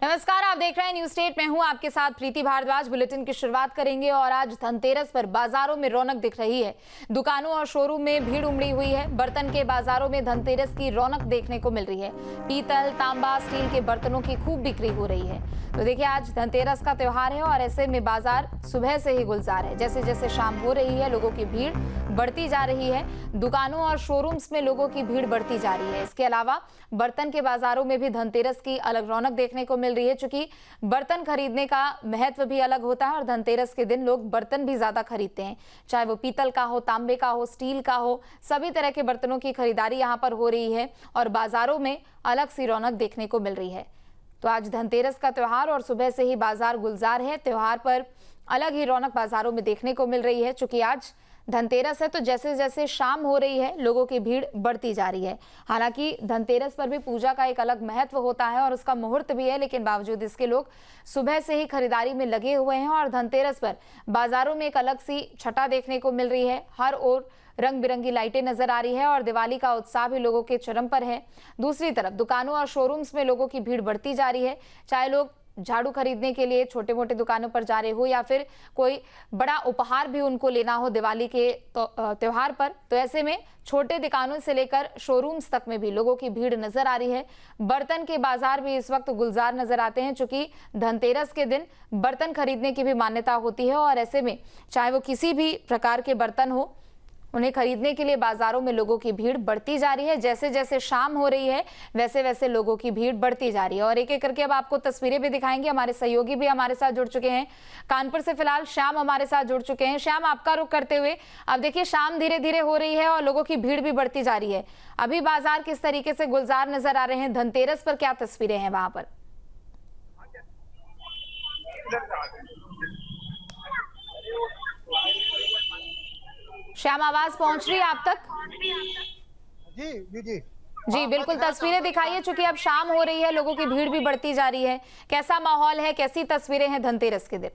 नमस्कार, आप देख रहे हैं न्यूज स्टेट। मैं हूं आपके साथ प्रीति भारद्वाज। बुलेटिन की शुरुआत करेंगे और आज धनतेरस पर बाजारों में रौनक दिख रही है। दुकानों और शोरूम में भीड़ उमड़ी हुई है। बर्तन के बाजारों में धनतेरस की रौनक देखने को मिल रही है। पीतल, तांबा, स्टील के बर्तनों की खूब बिक्री हो रही है। तो देखिए, आज धनतेरस का त्योहार है और ऐसे में बाजार सुबह से ही गुलजार है। जैसे जैसे शाम हो रही है, लोगों की भीड़ बढ़ती जा रही है। दुकानों और शोरूम्स में लोगों की भीड़ बढ़ती जा रही है। इसके अलावा बर्तन के बाजारों में भी धनतेरस की अलग रौनक देखने को मिल रही है, क्योंकि बर्तन खरीदने का महत्व भी अलग होता है और धनतेरस के दिन लोग बर्तन भी ज्यादा खरीदते हैं। चाहे वो पीतल का हो, तांबे का हो, स्टील का हो, सभी तरह के बर्तनों की खरीदारी यहाँ पर हो रही है और बाजारों में अलग सी रौनक देखने को मिल रही है। तो आज धनतेरस का त्योहार और सुबह से ही बाजार गुलजार है। त्योहार पर अलग ही रौनक बाजारों में देखने को मिल रही है। चूंकि आज धनतेरस है तो जैसे जैसे शाम हो रही है, लोगों की भीड़ बढ़ती जा रही है। हालांकि धनतेरस पर भी पूजा का एक अलग महत्व होता है और उसका मुहूर्त भी है, लेकिन बावजूद इसके लोग सुबह से ही खरीदारी में लगे हुए हैं और धनतेरस पर बाजारों में एक अलग सी छटा देखने को मिल रही है। हर ओर रंग बिरंगी लाइटें नजर आ रही है और दिवाली का उत्साह भी लोगों के चरम पर है। दूसरी तरफ दुकानों और शोरूम्स में लोगों की भीड़ बढ़ती जा रही है। चाहे लोग झाड़ू खरीदने के लिए छोटे मोटे दुकानों पर जा रहे हो या फिर कोई बड़ा उपहार भी उनको लेना हो दिवाली के त्योहार पर, तो ऐसे में छोटे दुकानों से लेकर शोरूम्स तक में भी लोगों की भीड़ नजर आ रही है। बर्तन के बाजार भी इस वक्त गुलजार नजर आते हैं, चूंकि धनतेरस के दिन बर्तन खरीदने की भी मान्यता होती है और ऐसे में चाहे वो किसी भी प्रकार के बर्तन हो, उन्हें खरीदने के लिए बाजारों में लोगों की भीड़ बढ़ती जा रही है। जैसे जैसे शाम हो रही है, वैसे वैसे लोगों की भीड़ बढ़ती जा रही है और एक एक करके अब आपको तस्वीरें भी दिखाएंगे। हमारे सहयोगी भी हमारे साथ जुड़ चुके हैं। कानपुर से फिलहाल श्याम हमारे साथ जुड़ चुके हैं। श्याम, आपका रुख करते हुए, अब देखिए शाम धीरे धीरे हो रही है और लोगों की भीड़ भी बढ़ती जा रही है। अभी बाजार किस तरीके से गुलजार नजर आ रहे हैं? धनतेरस पर क्या तस्वीरें हैं वहां पर? श्याम, आवाज पहुंच रही है आप तक? जी बिल्कुल, तस्वीरें दिखाइए। चूंकि अब शाम हो रही है, लोगों की भीड़ भी बढ़ती जा रही है। कैसा माहौल है, कैसी तस्वीरें हैं धनतेरस के दिन?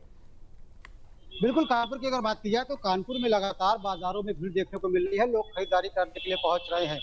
बिल्कुल, कानपुर की अगर बात की जाए तो कानपुर में लगातार बाजारों में भीड़ देखने को मिल रही है। लोग खरीदारी करने के लिए पहुंच रहे हैं।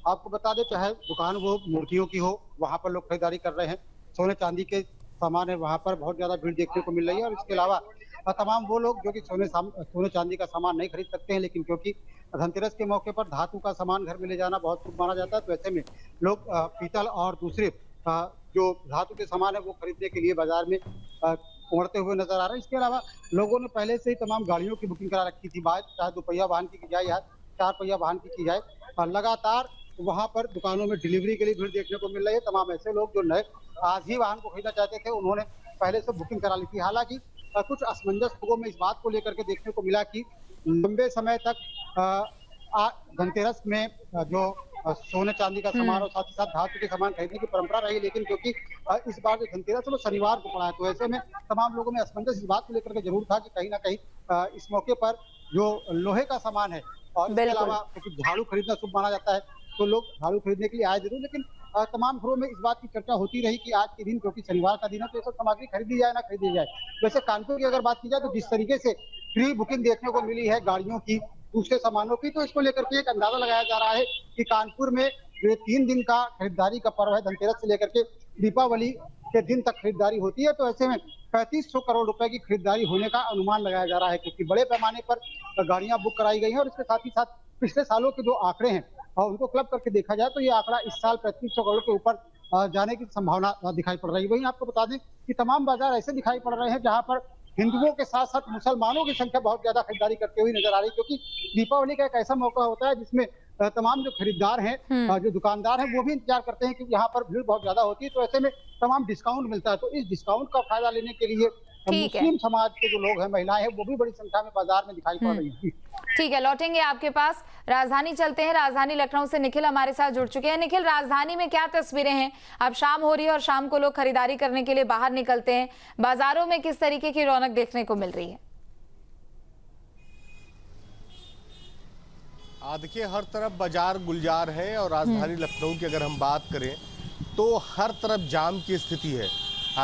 आपको बता दें, चाहे दुकान वो मूर्तियों की हो, वहां पर लोग खरीदारी कर रहे हैं। सोने चांदी के सामान है, वहां पर बहुत ज्यादा भीड़ देखने को मिल रही है। और इसके अलावा तमाम वो लोग जो कि सोने चांदी का सामान नहीं खरीद सकते हैं, लेकिन क्योंकि धनतेरस के मौके पर धातु का सामान घर में ले जाना बहुत शुभ माना जाता है, तो ऐसे में लोग पीतल और दूसरे जो धातु के सामान है वो खरीदने के लिए बाजार में उमड़ते हुए नजर आ रहे हैं। इसके अलावा लोगों ने पहले से ही तमाम गाड़ियों की बुकिंग करा रखी थी। चाहे दोपहिया वाहन की जाए या चार पहिया वाहन की जाए, लगातार वहां पर दुकानों में डिलीवरी के लिए भीड़ देखने को मिल रही है। तमाम ऐसे लोग जो नए आज ही वाहन को खरीदना चाहते थे, उन्होंने पहले से बुकिंग करा ली थी। हालांकि कुछ असमंजस लोगों में इस बात को लेकर के देखने को मिला कि लंबे समय तक धनतेरस में जो सोने चांदी का सामान और साथ ही साथ धातु के सामान खरीदने की परंपरा रही, लेकिन क्योंकि इस बार जो धनतेरस वो शनिवार को पड़ा है, तो ऐसे में तमाम लोगों में असमंजस इस बात को लेकर के जरूर था कि कहीं ना कहीं इस मौके पर जो लोहे का सामान है और इसके अलावा क्योंकि झाड़ू खरीदना शुभ माना जाता है, तो लोग झाड़ू खरीदने के लिए आए जरूर। लेकिन तमाम घरों में इस बात की चर्चा होती रही कि आज के दिन क्योंकि शनिवार का दिन है, तो ये सब सामग्री खरीदी जाए ना खरीदी जाए। वैसे कानपुर की अगर बात की जाए तो जिस तरीके से प्री बुकिंग देखने को मिली है गाड़ियों की, दूसरे सामानों की, तो इसको लेकर के एक अंदाजा लगाया जा रहा है कि कानपुर में जो 3 दिन का खरीदारी का पर्व है, धनतेरस से लेकर के दीपावली के दिन तक खरीदारी होती है, तो ऐसे में 3500 करोड़ रुपए की खरीदारी होने का अनुमान लगाया जा रहा है, क्योंकि बड़े पैमाने पर गाड़ियां बुक कराई गई हैं। और इसके साथ ही साथ पिछले सालों के जो आंकड़े हैं और उनको क्लब करके देखा जाए तो ये आंकड़ा इस साल 3500 करोड़ के ऊपर जाने की संभावना दिखाई पड़ रही है। वहीं आपको बता दें कि तमाम बाजार ऐसे दिखाई पड़ रहे हैं जहां पर हिंदुओं के साथ साथ मुसलमानों की संख्या बहुत ज्यादा खरीदारी करते हुए नजर आ रही है, क्योंकि दीपावली का एक ऐसा मौका होता है जिसमें तमाम जो खरीदार हैं, जो दुकानदार हैं, वो भी इंतजार करते हैं कि यहाँ पर भीड़ बहुत ज्यादा होती है, तो ऐसे में तमाम डिस्काउंट मिलता है। तो इस डिस्काउंट का फायदा लेने के लिए मुस्लिम समाज के जो लोग हैं, महिलाएं हैं, वो भी बड़ी संख्या में बाजार में दिखाई पड़ रही है। ठीक है, लौटेंगे आपके पास। राजधानी चलते हैं। राजधानी लखनऊ से निखिल हमारे साथ जुड़ चुके हैं। निखिल, राजधानी में क्या तस्वीरें हैं? अब शाम हो रही है और शाम को लोग खरीदारी करने के लिए बाहर निकलते हैं। बाजारों में किस तरीके की रौनक देखने को मिल रही है? देखिए, हर तरफ बाजार गुलजार है और राजधानी लखनऊ की अगर हम बात करें तो हर तरफ जाम की स्थिति है।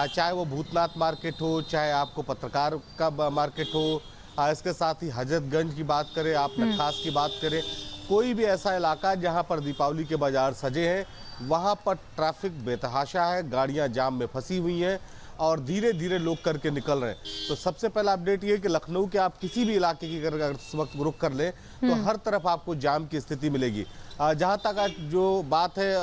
चाहे वो भूतनाथ मार्केट हो, चाहे आपको पत्रकार का मार्केट हो, इसके साथ ही हजरतगंज की बात करें, आप नखास की बात करें, कोई भी ऐसा इलाका जहां पर दीपावली के बाजार सजे हैं, वहां पर ट्रैफिक बेतहाशा है, गाड़ियां जाम में फंसी हुई हैं और धीरे धीरे लोग करके निकल रहे हैं। तो सबसे पहला अपडेट ये है कि लखनऊ के आप किसी भी इलाके की अगर इस वक्त रुख कर लें तो हर तरफ आपको जाम की स्थिति मिलेगी। जहां तक आज जो बात है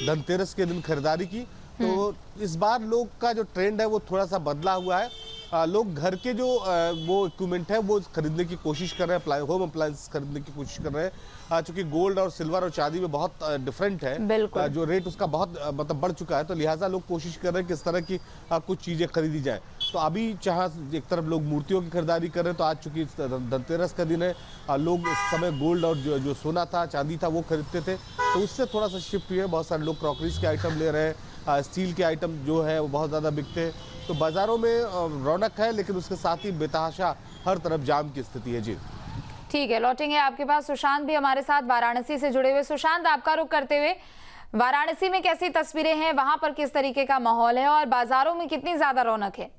धनतेरस के दिन खरीदारी की, तो इस बार लोग का जो ट्रेंड है वो थोड़ा सा बदला हुआ है। लोग घर के जो वो इक्विपमेंट है वो खरीदने की कोशिश कर रहे हैं, होम अप्लायंस खरीदने की कोशिश कर रहे हैं। चूंकि गोल्ड और सिल्वर और चांदी में बहुत डिफरेंट है, जो रेट उसका बहुत मतलब बढ़ चुका है, तो लिहाजा लोग कोशिश कर रहे हैं कि इस तरह की कुछ चीज़ें खरीदी जाए। तो अभी जहाँ एक तरफ लोग मूर्तियों की खरीदारी कर रहे हैं, तो आज चूंकि धनतेरस का दिन है, लोग इस समय गोल्ड और जो सोना था, चांदी था, वो खरीदते थे, तो उससे थोड़ा सा शिफ्ट हुई है। बहुत सारे लोग क्रॉकरीज के आइटम ले रहे हैं, स्टील के आइटम जो है वो बहुत ज़्यादा बिकते हैं। तो बाज़ारों में रौनक है, लेकिन उसके साथ ही बेतहाशा हर तरफ जाम की स्थिति है। जी ठीक है, लौटेंगे आपके पास। सुशांत भी हमारे साथ वाराणसी से जुड़े हुए। सुशांत, आपका रुख करते हुए वाराणसी में कैसी तस्वीरें हैं, वहां पर किस तरीके का माहौल है और बाजारों में कितनी ज्यादा रौनक है?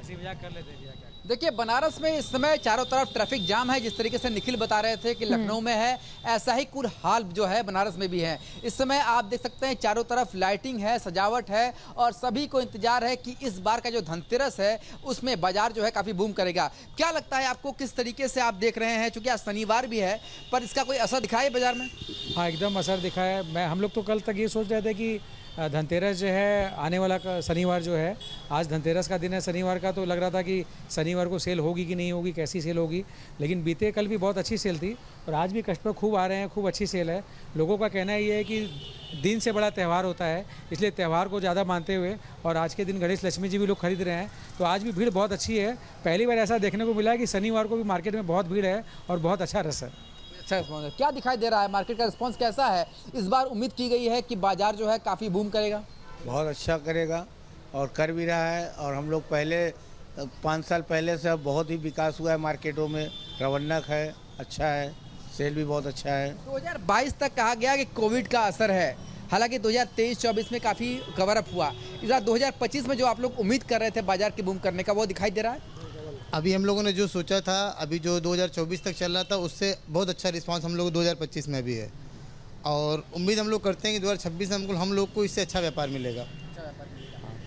कर लेते हैं। देखिए, बनारस में इस समय चारों तरफ ट्रैफिक जाम है। जिस तरीके से निखिल बता रहे थे कि लखनऊ में है, ऐसा ही कुल हाल जो है बनारस में भी है। इस समय आप देख सकते हैं चारों तरफ लाइटिंग है, सजावट है और सभी को इंतजार है कि इस बार का जो धनतेरस है उसमें बाजार जो है काफ़ी बूम करेगा। क्या लगता है आपको, किस तरीके से आप देख रहे हैं? चूँकि आज शनिवार भी है, पर इसका कोई असर दिखा है बाजार में? हाँ, एकदम असर दिखा है। हम लोग तो कल तक ये सोच रहे थे कि धनतेरस जो है आने वाला शनिवार जो है, आज धनतेरस का दिन है शनिवार का, तो लग रहा था कि शनिवार को सेल होगी कि नहीं होगी, कैसी सेल होगी। लेकिन बीते कल भी बहुत अच्छी सेल थी और आज भी कस्टमर खूब आ रहे हैं, खूब अच्छी सेल है। लोगों का कहना ये है कि दिन से बड़ा त्यौहार होता है, इसलिए त्यौहार को ज़्यादा मानते हुए और आज के दिन गणेश लक्ष्मी जी भी लोग खरीद रहे हैं, तो आज भी भीड़ बहुत अच्छी है। पहली बार ऐसा देखने को मिला है कि शनिवार को भी मार्केट में बहुत भीड़ है और बहुत अच्छा रस है। अच्छा, क्या दिखाई दे रहा है, मार्केट का रिस्पांस कैसा है? इस बार उम्मीद की गई है कि बाजार जो है काफ़ी बूम करेगा। बहुत अच्छा करेगा और कर भी रहा है। और हम लोग पहले 5 साल पहले से बहुत ही विकास हुआ है, मार्केटों में रौनक है, अच्छा है, सेल भी बहुत अच्छा है। 2022 तक कहा गया कि कोविड का असर है, हालांकि 2023-24 में काफ़ी कवर अप हुआ। इस बार 2025 में जो आप लोग उम्मीद कर रहे थे बाजार की बूम करने का, वो दिखाई दे रहा है? अभी हम लोगों ने जो सोचा था, अभी जो 2024 तक चल रहा था, उससे बहुत अच्छा रिस्पांस हम लोग 2025 में भी है और उम्मीद हम लोग करते हैं कि 2026 में हम लोग को इससे अच्छा व्यापार मिलेगा।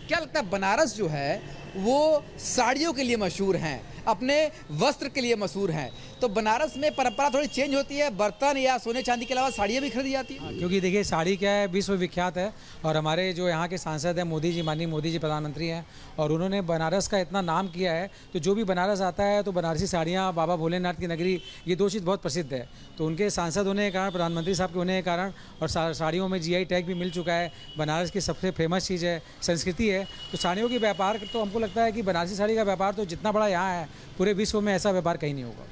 क्या लगता है, बनारस जो है वो साड़ियों के लिए मशहूर हैं, अपने वस्त्र के लिए मशहूर हैं, तो बनारस में परंपरा थोड़ी चेंज होती है, बर्तन या सोने चांदी के अलावा साड़ियाँ भी खरीदी जाती हैं? क्योंकि देखिए, साड़ी क्या है, विश्व विख्यात है और हमारे जो यहाँ के सांसद हैं मोदी जी, माननीय मोदी जी प्रधानमंत्री हैं, और उन्होंने बनारस का इतना नाम किया है, तो जो भी बनारस आता है तो बनारसी साड़ियाँ, बाबा भोलेनाथ की नगरी, ये 2 चीज़ बहुत प्रसिद्ध है। तो उनके सांसद होने के कारण, प्रधानमंत्री साहब के होने के कारण, और साड़ियों में GI टैग भी मिल चुका है। बनारस की सबसे फेमस चीज़ है, संस्कृति है। तो साड़ियों की व्यापार तो हमको लगता है कि बनारसी साड़ी का व्यापार तो जितना बड़ा यहाँ है, पूरे विश्व में ऐसा व्यापार कहीं नहीं होगा।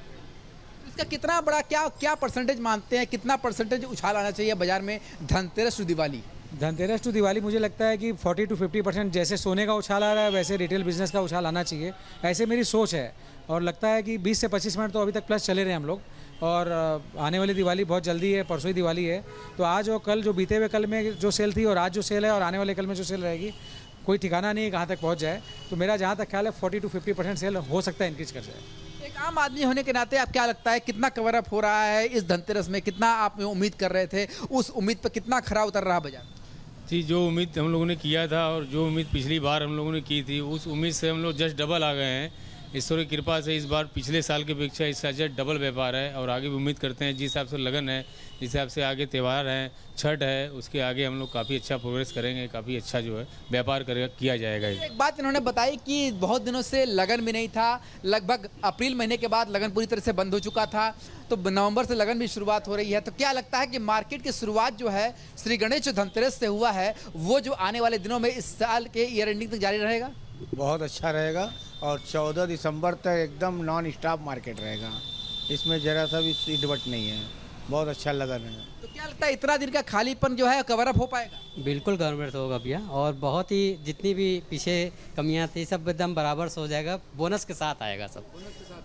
इसका कितना बड़ा, क्या परसेंटेज मानते हैं, कितना परसेंटेज उछाल आना चाहिए बाजार में धनतेरस टू दिवाली? धनतेरस टू दिवाली मुझे लगता है कि 40 to 50% जैसे सोने का उछाल आ रहा है, वैसे रिटेल बिजनेस का उछाल आना चाहिए, ऐसे मेरी सोच है। और लगता है कि 20 से 25% तो अभी तक प्लस चले रहे हैं हम लोग। और आने वाली दिवाली बहुत जल्दी है, परसों ही दिवाली है, तो आज और कल, जो बीते हुए कल में जो सेल थी और आज जो सेल है और आने वाले कल में जो सेल रहेगी, कोई ठिकाना नहीं है कहाँ तक पहुँच जाए। तो मेरा जहाँ तक ख्याल है 40 to 50% सेल हो सकता है इंक्रीज कर जाए। एक आम आदमी होने के नाते आप क्या लगता है, कितना कवर अप हो रहा है इस धनतेरस में? कितना आप उम्मीद कर रहे थे, उस उम्मीद पर कितना खरा उतर रहा बाजार? जी, जो उम्मीद हम लोगों ने किया था और जो उम्मीद पिछली बार हम लोगों ने की थी, उस उम्मीद से हम लोग जस्ट डबल आ गए हैं। ईश्वर की कृपा से इस बार पिछले साल की अपेक्षा इस साल जस्ट डबल व्यापार है और आगे भी उम्मीद करते हैं, जिस हिसाब से लगन है, जिस हिसाब से आगे त्यौहार हैं, छठ है, उसके आगे हम लोग काफ़ी अच्छा प्रोग्रेस करेंगे, काफ़ी अच्छा जो है व्यापार किया जाएगा। एक बात इन्होंने बताई कि बहुत दिनों से लगन भी नहीं था, लगभग अप्रैल महीने के बाद लगन पूरी तरह से बंद हो चुका था, तो नवंबर से लगन भी शुरुआत हो रही है। तो क्या लगता है कि मार्केट की शुरुआत जो है श्री गणेश धनतेरस से हुआ है, वो जो आने वाले दिनों में इस साल के ईयर एंडिंग तक जारी रहेगा? बहुत अच्छा रहेगा और 14 दिसंबर तक एकदम नॉन स्टॉप मार्केट रहेगा, इसमें जरा सा भी सीट नहीं है, बहुत अच्छा लगन है। तो क्या लगता है, इतना दिन का खालीपन जो है कवर अप हो पाएगा? बिल्कुल गवर्नमेंट होगा भैया, और बहुत ही जितनी भी पीछे कमियां थी सब एकदम बराबर से हो जाएगा, बोनस के साथ आएगा सब।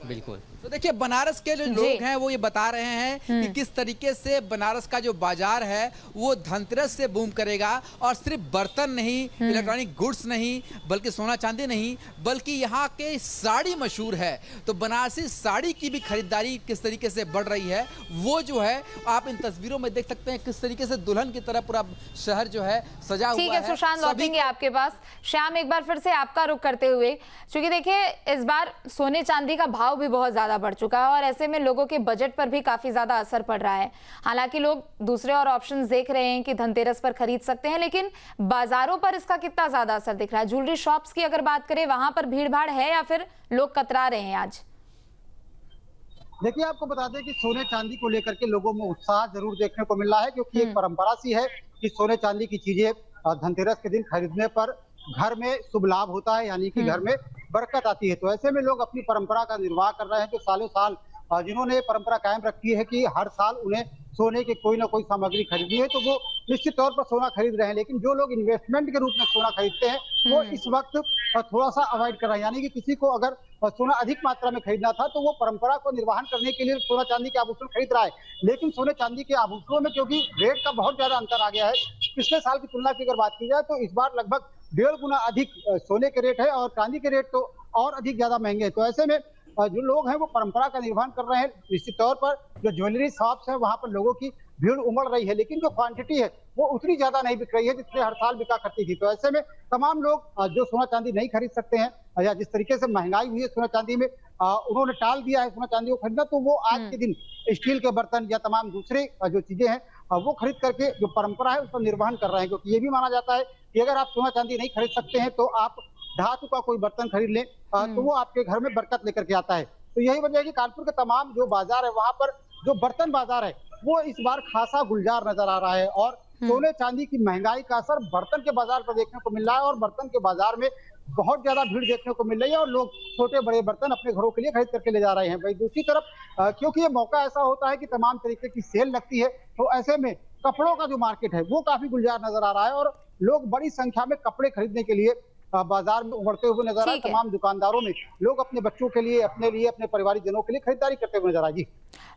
बिल्कुल। तो देखिए बनारस के जो लोग हैं वो ये बता रहे हैं कि किस तरीके से बनारस का जो बाजार है वो धनतेरस से बूम करेगा, और सिर्फ बर्तन नहीं, इलेक्ट्रॉनिक गुड्स नहीं, बल्कि सोना चांदी नहीं, बल्कि यहाँ के साड़ी मशहूर है। तो बनारसी साड़ी की भी खरीदारी किस तरीके से बढ़ रही है वो जो है आप इन तस्वीरों में देख सकते हैं, किस तरीके से दुल्हन की तरह पूरा शहर जो है सजा हुआ है। ठीक है सुशांत, लौटेंगे आपके पास। श्याम, एक बार फिर से आपका रुख करते हुए, क्योंकि देखिए इस बार सोने चांदी का भाव भी बहुत ज्यादा बढ़ चुका है और ऐसे में लोगों के बजट पर भी काफी ज्यादा असर पड़ रहा है। हालांकि लोग दूसरे और ऑप्शंस देख रहे हैं कि धनतेरस पर खरीद सकते हैं, लेकिन बाजारों पर इसका कितना ज्यादा असर दिख रहा है? ज्वेलरी शॉप्स की अगर बात करें, वहां पर भीड़ भाड़ है या फिर लोग कतरा रहे हैं आज? देखिए, आपको बता दें कि सोने चांदी को लेकर के लोगों में उत्साह जरूर देखने को मिल रहा है, क्योंकि एक परंपरा सी है कि सोने चांदी की चीजें धनतेरस के दिन खरीदने पर घर में शुभ लाभ होता है, यानी कि घर में बरकत आती है। तो ऐसे में लोग अपनी परंपरा का निर्वाह कर रहे हैं, जो सालों साल जिन्होंने परंपरा कायम रखी है कि हर साल उन्हें सोने की कोई ना कोई सामग्री खरीदनी है, तो वो निश्चित तौर पर सोना खरीद रहे हैं। लेकिन जो लोग इन्वेस्टमेंट के रूप में सोना खरीदते हैं वो इस वक्त थोड़ा सा अवॉइड कर रहे हैं। यानी कि किसी को अगर सोना अधिक मात्रा में खरीदना था तो वो परंपरा को निर्वहन करने के लिए सोना चांदी के आभूषण खरीद रहा है। लेकिन सोने चांदी के आभूषणों में क्योंकि रेट का बहुत ज्यादा अंतर आ गया है, पिछले साल की तुलना की अगर बात की जाए तो इस बार लगभग 1.5 गुना अधिक सोने के रेट है और चांदी के रेट तो और अधिक ज्यादा महंगे हैं। तो ऐसे में जो लोग हैं वो परंपरा का निर्वहन कर रहे हैं। निश्चित तौर पर जो ज्वेलरी शॉप्स है वहां पर लोगों की भीड़ उमड़ रही है, लेकिन जो क्वांटिटी है वो उतनी ज्यादा नहीं बिक रही है जितने हर साल बिका करती थी। तो ऐसे में तमाम लोग जो सोना चांदी नहीं खरीद सकते हैं या जिस तरीके से महंगाई हुई है सोना चांदी में, उन्होंने टाल दिया है सोना चांदी को खरीदना, तो वो आज के दिन स्टील के बर्तन या तमाम दूसरे जो चीजें हैं वो खरीद करके जो परंपरा है उसका निर्वहन कर रहे हैं। क्योंकि ये भी माना जाता है कि अगर आप सोना चांदी नहीं खरीद सकते हैं तो आप धातु का कोई बर्तन खरीद लें तो वो आपके घर में बरकत लेकर के आता है। तो यही वजह है कि कानपुर के तमाम जो बाजार है वहां पर जो बर्तन बाजार है वो इस बार खासा गुलजार नजर आ रहा है, और सोने चांदी की महंगाई का असर बर्तन के बाजार पर देखने को मिल रहा है और बर्तन के बाजार में बहुत ज्यादा भीड़ देखने को मिल रही है और लोग छोटे बड़े बर्तन अपने घरों के लिए खरीद करके ले जा रहे हैं। भाई दूसरी तरफ क्योंकि ये मौका ऐसा होता है कि तमाम तरीके की सेल लगती है, तो ऐसे में कपड़ों का जो मार्केट है वो काफी गुलजार नजर आ रहा है और लोग बड़ी संख्या में कपड़े खरीदने के लिए बाजार में उमड़ते हुए नजर आए। तमाम दुकानदारों में लोग अपने बच्चों के लिए, अपने लिए, अपने परिवारिक जनों के लिए खरीदारी करते हुए नजर आए। जी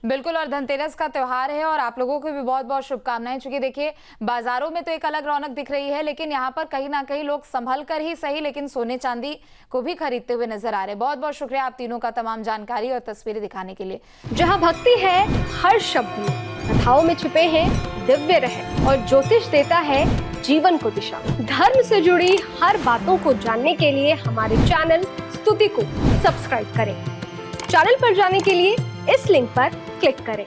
बिल्कुल, और धनतेरस का त्योहार है और आप लोगों को भी बहुत बहुत शुभकामनाएं। क्योंकि देखिए बाजारों में तो एक अलग रौनक दिख रही है, लेकिन यहाँ पर कहीं ना कहीं लोग संभल कर ही सही लेकिन सोने चांदी को भी खरीदते हुए नजर आ रहे हैं। बहुत बहुत शुक्रिया आप तीनों का तमाम जानकारी और तस्वीरें दिखाने के लिए। जहाँ भक्ति है हर शब्द में, कथाओं में छिपे हैं दिव्य रहस्य और ज्योतिष देता है जीवन को दिशा। धर्म से जुड़ी हर बातों को जानने के लिए हमारे चैनल स्तुति को सब्सक्राइब करें। चैनल पर जाने के लिए इस लिंक पर क्लिक करें।